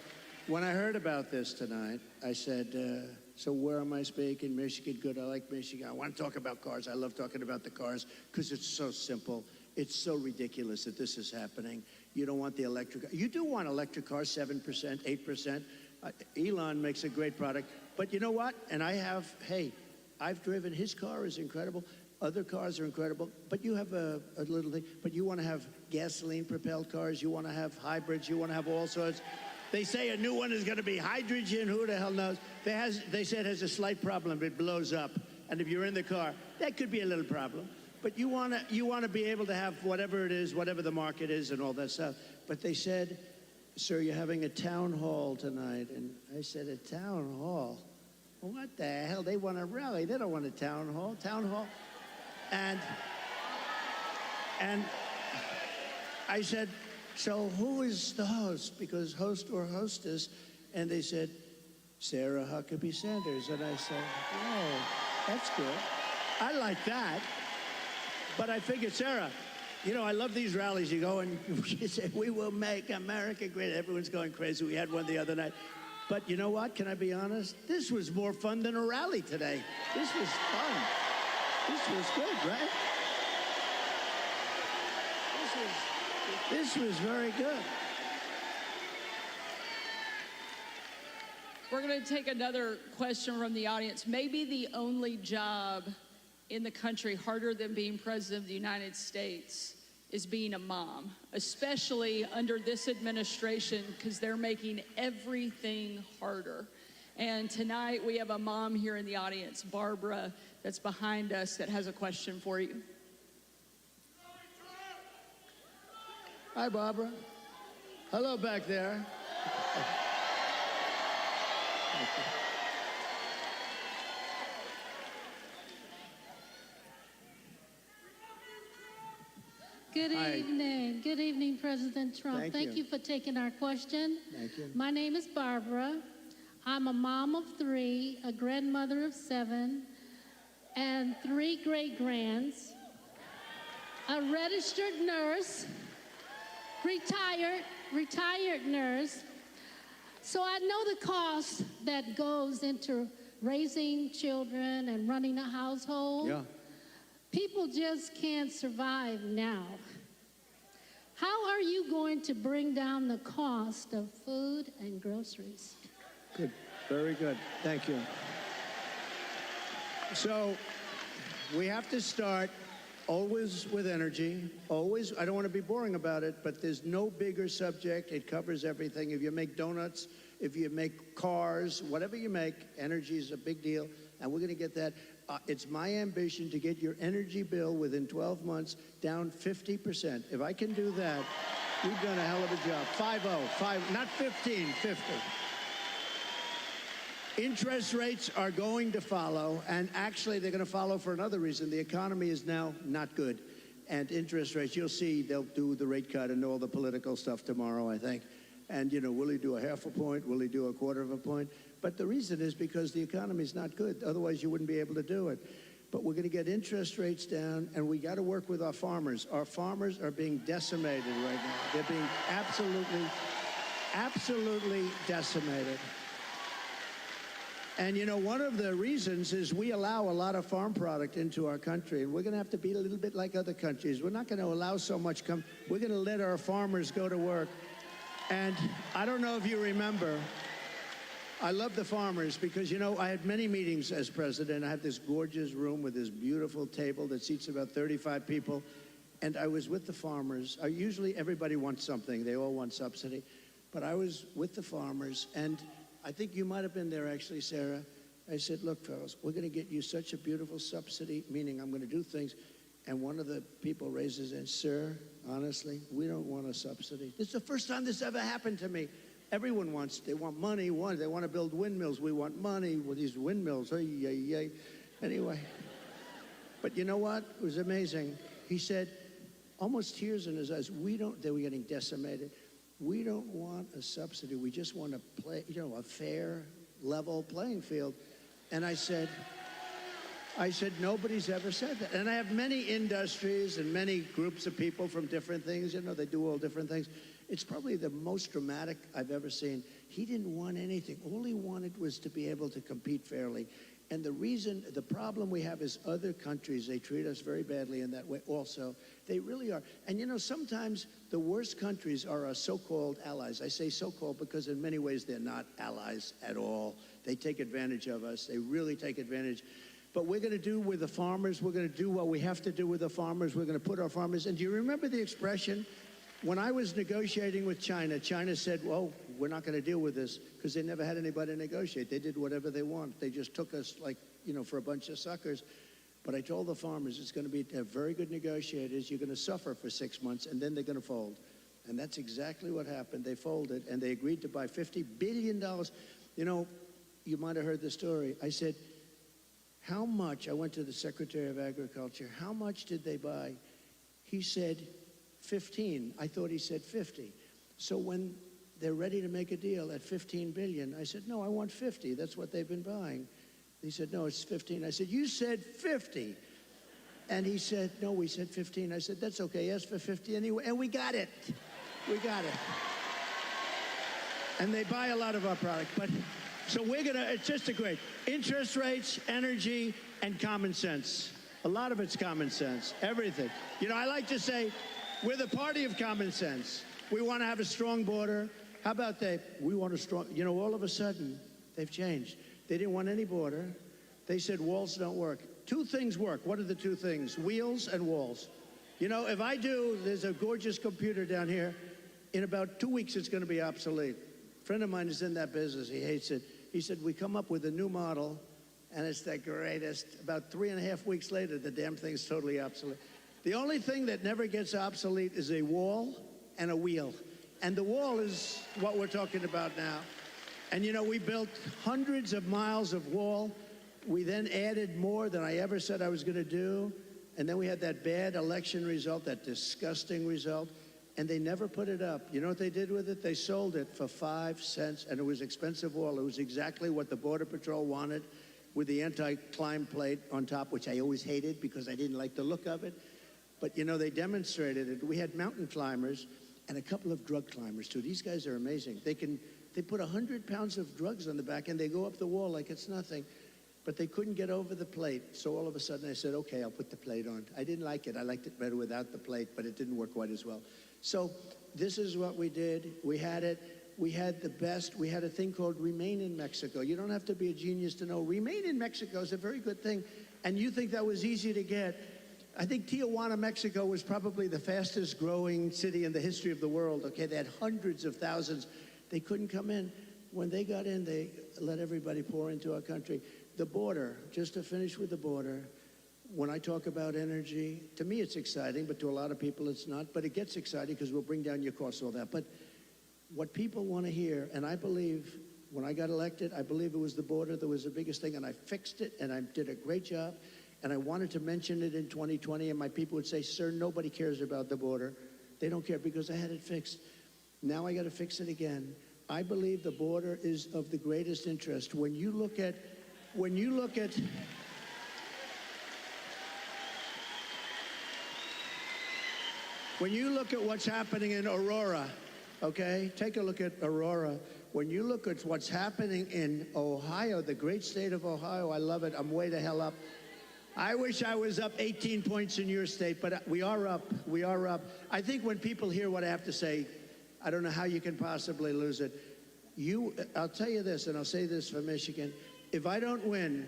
when I heard about this tonight, I said, so where am I speaking? Michigan, good. I like Michigan. I want to talk about cars. I love talking about the cars because it's so simple. It's so ridiculous that this is happening. You don't want the electric. You do want electric cars, 7%, 8%. Elon makes a great product. But you know what? And I've driven. His car is incredible. Other cars are incredible. But you have a little thing. But you want to have gasoline-propelled cars. You want to have hybrids. You want to have all sorts. They say a new one is going to be hydrogen. Who the hell knows? They said it has a slight problem. It blows up. And if you're in the car, that could be a little problem. But you want to be able to have whatever it is, whatever the market is and all that stuff. But they said, sir, you're having a town hall tonight. And I said, a town hall? What the hell? They want a rally. They don't want a town hall. Town hall? And I said, so who is the host? Because host or hostess. And they said, Sarah Huckabee Sanders. And I said, oh, that's good. I like that. But I figured, Sarah, I love these rallies. You go and you say, we will make America great. Everyone's going crazy. We had one the other night. But you know what? Can I be honest? This was more fun than a rally today. This was fun. This was good, right? This was very good. We're going to take another question from the audience. Maybe the only job in the country harder than being president of the United States is being a mom, especially under this administration, because they're making everything harder. And tonight we have a mom here in the audience, Barbara, that's behind us, that has a question for you. Hi, Barbara. Hello back there. Good evening. Good evening, President Trump. Thank you for taking our question. Thank you. My name is Barbara. I'm a mom of 3, a grandmother of 7, and 3 great-grands, a registered nurse, retired nurse. So I know the cost that goes into raising children and running a household. Yeah. People just can't survive now. How are you going to bring down the cost of food and groceries? Good. Very good. Thank you. So we have to start always with energy. Always. I don't want to be boring about it, but there's no bigger subject. It covers everything. If you make donuts, if you make cars, whatever you make, energy is a big deal, and we're going to get that. It's my ambition to get your energy bill within 12 months down 50%. If I can do that, we've done a hell of a job. 5-0, not 15, 50. Interest rates are going to follow, and actually they're going to follow for another reason. The economy is now not good, and interest rates, you'll see they'll do the rate cut and all the political stuff tomorrow, I think. And, you know, will he do a half a point? Will he do a quarter of a point? But the reason is because the economy is not good. Otherwise, you wouldn't be able to do it. But we're going to get interest rates down, and we got to work with our farmers. Our farmers are being decimated right now. They're being absolutely decimated. And, you know, one of the reasons is we allow a lot of farm product into our country, and we're going to have to be a little bit like other countries. We're not going to allow so much we're going to let our farmers go to work. And I don't know if you remember, I love the farmers because, you know, I had many meetings as president. I had this gorgeous room with this beautiful table that seats about 35 people. And I was with the farmers. Usually everybody wants something. They all want subsidy. But I was with the farmers, and I think you might have been there actually, Sarah. I said, look, fellas, we're going to get you such a beautiful subsidy, meaning I'm going to do things. And one of the people raises and, sir, honestly, we don't want a subsidy. This is the first time this ever happened to me. Everyone wants, they want money, they want to build windmills. We want money with these windmills. Anyway, but you know what? It was amazing. He said, almost tears in his eyes, they were getting decimated. We don't want a subsidy. We just want to play, you know, a fair, level playing field. And I said, nobody's ever said that. And I have many industries and many groups of people from different things. You know, they do all different things. It's probably the most dramatic I've ever seen. He didn't want anything. All he wanted was to be able to compete fairly. And the problem we have is other countries, they treat us very badly in that way also. They really are. And, you know, sometimes the worst countries are our so-called allies. I say so-called because in many ways they're not allies at all. They take advantage of us. They really take advantage. But we're going to do with the farmers. We're going to do what we have to do with the farmers. We're going to put our farmers. And do you remember the expression? When I was negotiating with China, China said, well, we're not going to deal with this because they never had anybody negotiate. They did whatever they want. They just took us like, you know, for a bunch of suckers. But I told the farmers it's going to be very good negotiators. You're going to suffer for 6 months, and then they're going to fold. And that's exactly what happened. They folded, and they agreed to buy $50 billion. You know, you might have heard the story. I said, how much? I went to the Secretary of Agriculture. How much did they buy? He said 15. I thought he said 50. So when they're ready to make a deal at 15 billion, I said, no, I want 50. That's what they've been buying. He said, no, it's 15. I said, you said 50. And he said, no, we said 15. I said, that's okay. Ask for 50 anyway. And we got it. We got it. And they buy a lot of our product. But so we're going to, it's just a great interest rates, energy, and common sense. A lot of it's common sense. Everything. You know, I like to say, we're the party of common sense. We want to have a strong border. How about we want a strong, you know, all of a sudden, they've changed. They didn't want any border. They said walls don't work. Two things work. What are the two things? Wheels and walls. You know, if I do, there's a gorgeous computer down here. In about 2 weeks, it's going to be obsolete. A friend of mine is in that business. He hates it. He said, we come up with a new model, and it's the greatest. About 3.5 weeks later, the damn thing's totally obsolete. The only thing that never gets obsolete is a wall and a wheel. And the wall is what we're talking about now. And, you know, we built hundreds of miles of wall. We then added more than I ever said I was going to do. And then we had that bad election result, that disgusting result. And they never put it up. You know what they did with it? They sold it for 5 cents, and it was expensive wall. It was exactly what the Border Patrol wanted, with the anti-climb plate on top, which I always hated because I didn't like the look of it. But, you know, they demonstrated it. We had mountain climbers, and a couple of drug climbers too. These guys are amazing. They put 100 pounds of drugs on the back and they go up the wall like it's nothing. But they couldn't get over the plate. So all of a sudden I said, okay, I'll put the plate on. I didn't like it. I liked it better without the plate, but it didn't work quite as well. So this is what we did. We had it. We had the best. We had a thing called Remain in Mexico. You don't have to be a genius to know Remain in Mexico is a very good thing. And you think that was easy to get. I think Tijuana, Mexico was probably the fastest growing city in the history of the world. Okay, they had hundreds of thousands. They couldn't come in. When they got in, they let everybody pour into our country. The border, just to finish with the border, when I talk about energy, to me it's exciting, but to a lot of people it's not. But it gets exciting because we'll bring down your costs, all that. But what people want to hear, and I believe when I got elected, I believe it was the border that was the biggest thing, and I fixed it, and I did a great job. And I wanted to mention it in 2020, and my people would say, sir, nobody cares about the border. They don't care because I had it fixed. Now I got to fix it again. I believe the border is of the greatest interest. When you look at what's happening in Aurora, okay? Take a look at Aurora. When you look at what's happening in Ohio, the great state of Ohio, I love it. I'm way the hell up. I wish I was up 18 points in your state, but we are up. We are up. I think when people hear what I have to say, I don't know how you can possibly lose it. I'll tell you this, and I'll say this for Michigan. If I don't win,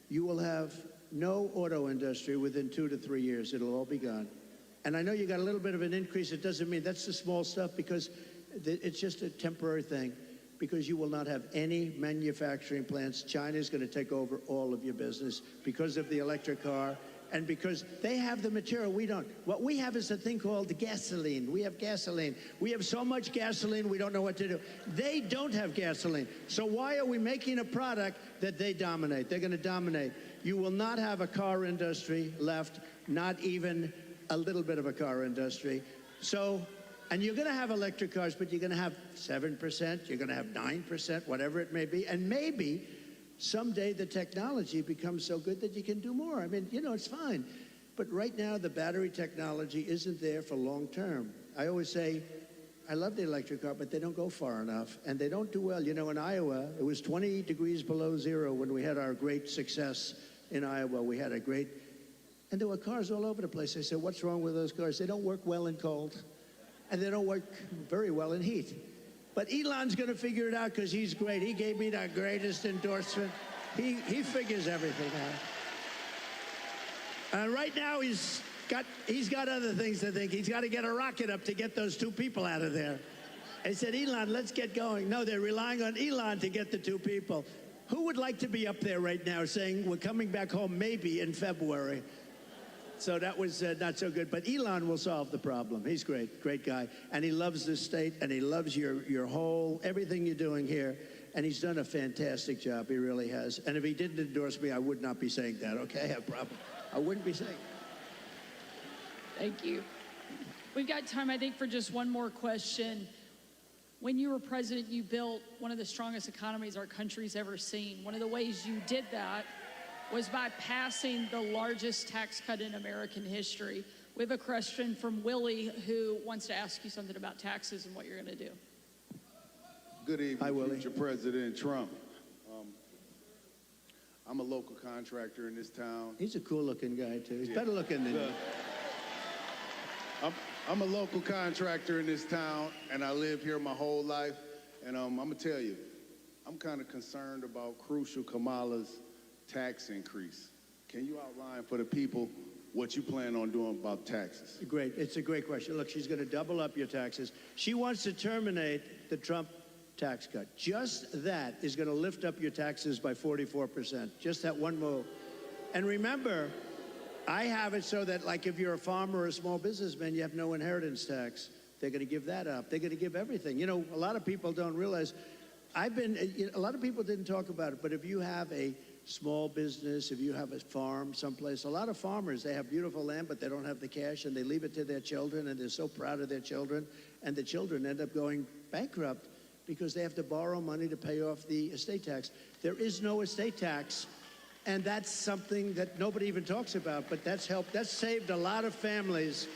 you will have no auto industry within 2 to 3 years. It'll all be gone. And I know you got a little bit of an increase. It doesn't mean that's the small stuff because it's just a temporary thing. Because you will not have any manufacturing plants. China's going to take over all of your business because of the electric car and because they have the material we don't. What we have is a thing called gasoline. We have gasoline. We have so much gasoline we don't know what to do. They don't have gasoline. So why are we making a product that they dominate? They're going to dominate. You will not have a car industry left, not even a little bit of a car industry. And you're going to have electric cars, but you're going to have 7%, you're going to have 9%, whatever it may be. And maybe someday the technology becomes so good that you can do more. I mean, it's fine. But right now, the battery technology isn't there for long term. I always say, I love the electric car, but they don't go far enough. And they don't do well. In Iowa, it was 20 degrees below zero when we had our great success in Iowa. We had and there were cars all over the place. I said, what's wrong with those cars? They don't work well in cold. And they don't work very well in heat. But Elon's going to figure it out because he's great. He gave me the greatest endorsement. He figures everything out. And right now he's got other things to think. He's got to get a rocket up to get those 2 people out of there. I said, Elon, let's get going. No, they're relying on Elon to get the 2 people. Who would like to be up there right now saying we're coming back home maybe in February? So that was not so good. But Elon will solve the problem. He's great guy. And he loves this state, and he loves everything you're doing here. And he's done a fantastic job. He really has. And if he didn't endorse me, I would not be saying that, okay? I wouldn't be saying that. Thank you. We've got time, I think, for just one more question. When you were president, you built one of the strongest economies our country's ever seen. One of the ways you did that was by passing the largest tax cut in American history. We have a question from Willie who wants to ask you something about taxes and what you're going to do. Good evening, Hi, Willie. future President Trump. I'm a local contractor in this town. He's a cool-looking guy, too. He's better looking than you. I'm a local contractor in this town, and I live here my whole life. And I'm going to tell you, I'm kind of concerned about Crucial Kamala's tax increase. Can you outline for the people what you plan on doing about taxes? Great. It's a great question. Look, she's going to double up your taxes. She wants to terminate the Trump tax cut. Just that is going to lift up your taxes by 44%. Just that one move. And remember, I have it so that, like, if you're a farmer or a small businessman, you have no inheritance tax. They're going to give that up. They're going to give everything. A lot of people don't realize. A lot of people didn't talk about it, but if you have a small business, if you have a farm someplace, a lot of farmers, they have beautiful land, but they don't have the cash, and they leave it to their children, and they're so proud of their children, and the children end up going bankrupt because they have to borrow money to pay off the estate tax. There is no estate tax, and that's something that nobody even talks about, but that's helped. That's saved a lot of families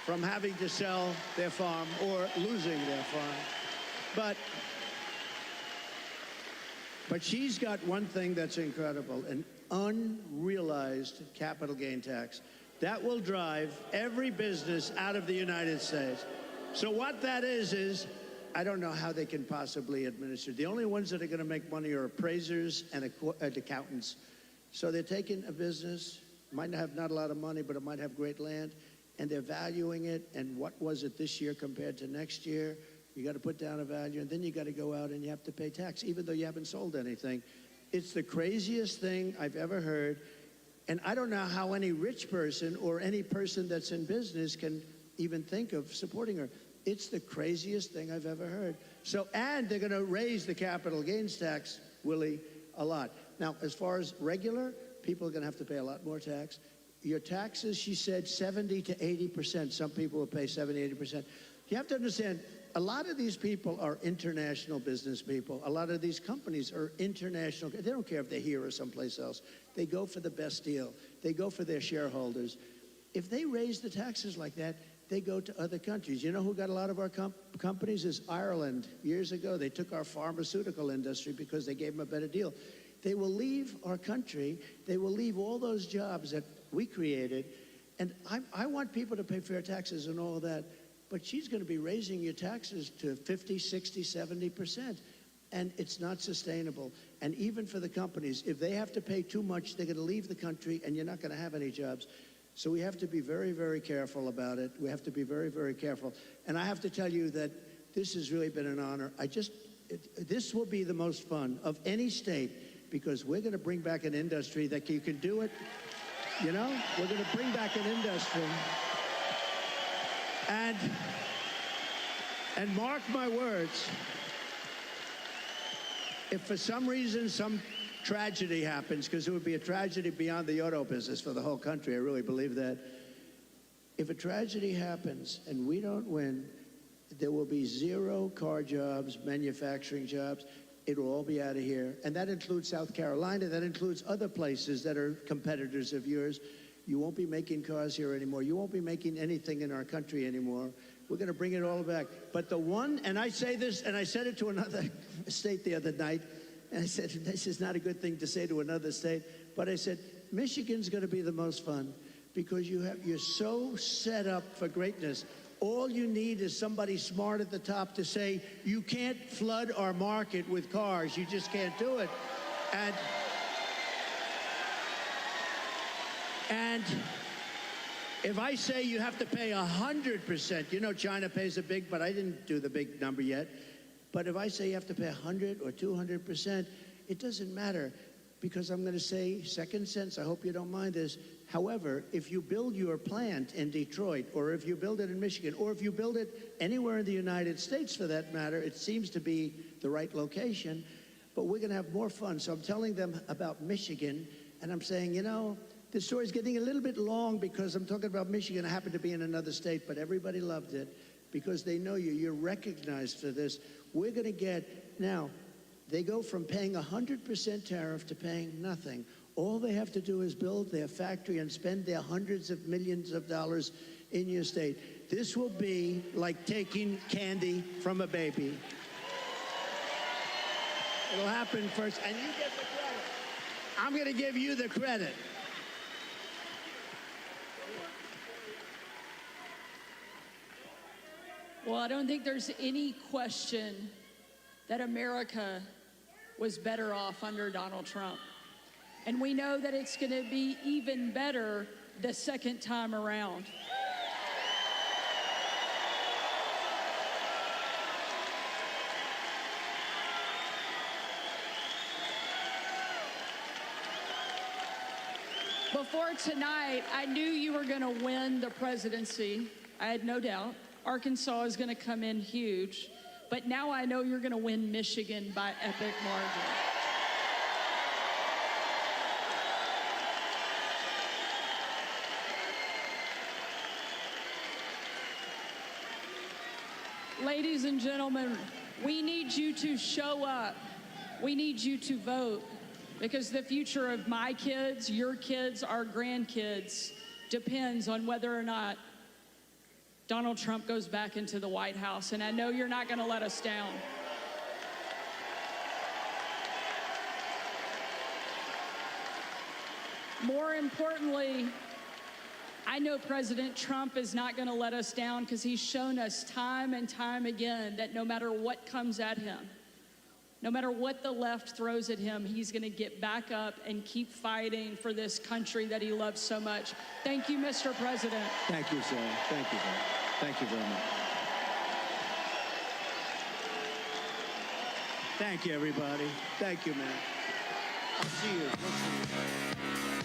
from having to sell their farm or losing their farm. But she's got one thing that's incredible, an unrealized capital gain tax. That will drive every business out of the United States. So what that is I don't know how they can possibly administer. The only ones that are going to make money are appraisers and accountants. So they're taking a business, might have not a lot of money, but it might have great land, and they're valuing it, and what was it this year compared to next year? You got to put down a value, and then you got to go out and you have to pay tax, even though you haven't sold anything. It's the craziest thing I've ever heard, and I don't know how any rich person or any person that's in business can even think of supporting her. It's the craziest thing I've ever heard. So, and they're going to raise the capital gains tax, Willie, a lot. Now, as far as regular, people are going to have to pay a lot more tax. Your taxes, she said, 70 to 80%. Some people will pay 70, 80%. You have to understand, a lot of these people are international business people. A lot of these companies are international. They don't care if they're here or someplace else. They go for the best deal. They go for their shareholders. If they raise the taxes like that, they go to other countries. You know who got a lot of our companies? Is Ireland. Years ago, they took our pharmaceutical industry because they gave them a better deal. They will leave our country. They will leave all those jobs that we created. And I want people to pay fair taxes and all of that. But she's going to be raising your taxes to 50, 60, 70%. And it's not sustainable. And even for the companies, if they have to pay too much, they're going to leave the country and you're not going to have any jobs. So we have to be very, very careful about it. We have to be very, very careful. And I have to tell you that this has really been an honor. This will be the most fun of any state because we're going to bring back an industry that you can do it. You know, we're going to bring back an industry. And mark my words, if for some reason some tragedy happens, because it would be a tragedy beyond the auto business for the whole country, I really believe that. If a tragedy happens and we don't win, there will be 0 car jobs, manufacturing jobs. It will all be out of here. And that includes South Carolina. That includes other places that are competitors of yours. You won't be making cars here anymore. You won't be making anything in our country anymore. We're going to bring it all back. But the one, and I say this, and I said it to another state the other night, and I said, this is not a good thing to say to another state, but I said, Michigan's going to be the most fun because you're so set up for greatness. All you need is somebody smart at the top to say, you can't flood our market with cars. You just can't do it. And if I say you have to pay 100%, you know China pays a big, but I didn't do the big number yet. But if I say you have to pay 100 or 200%, it doesn't matter because I'm going to say, second sense, I hope you don't mind this. However, if you build your plant in Detroit, or if you build it in Michigan, or if you build it anywhere in the United States for that matter, it seems to be the right location, but we're going to have more fun. So I'm telling them about Michigan, and I'm saying, you know, the story's getting a little bit long because I'm talking about Michigan. I happen to be in another state, but everybody loved it because they know you. You're recognized for this. We're going to get, now, they go from paying 100% tariff to paying nothing. All they have to do is build their factory and spend their hundreds of millions of dollars in your state. This will be like taking candy from a baby. It'll happen first, and you get the credit. I'm going to give you the credit. Well, I don't think there's any question that America was better off under Donald Trump. And we know that it's going to be even better the second time around. Before tonight, I knew you were going to win the presidency. I had no doubt. Arkansas is going to come in huge. But now I know you're going to win Michigan by epic margin. Ladies and gentlemen, we need you to show up. We need you to vote because the future of my kids, your kids, our grandkids depends on whether or not Donald Trump goes back into the White House, and I know you're not going to let us down. More importantly, I know President Trump is not going to let us down because he's shown us time and time again that no matter what comes at him, no matter what the left throws at him, he's going to get back up and keep fighting for this country that he loves so much. Thank you, Mr. President. Thank you, Sarah. Thank you, Sarah. Thank you very much. Thank you, everybody. Thank you, man. I'll see you. We'll see you.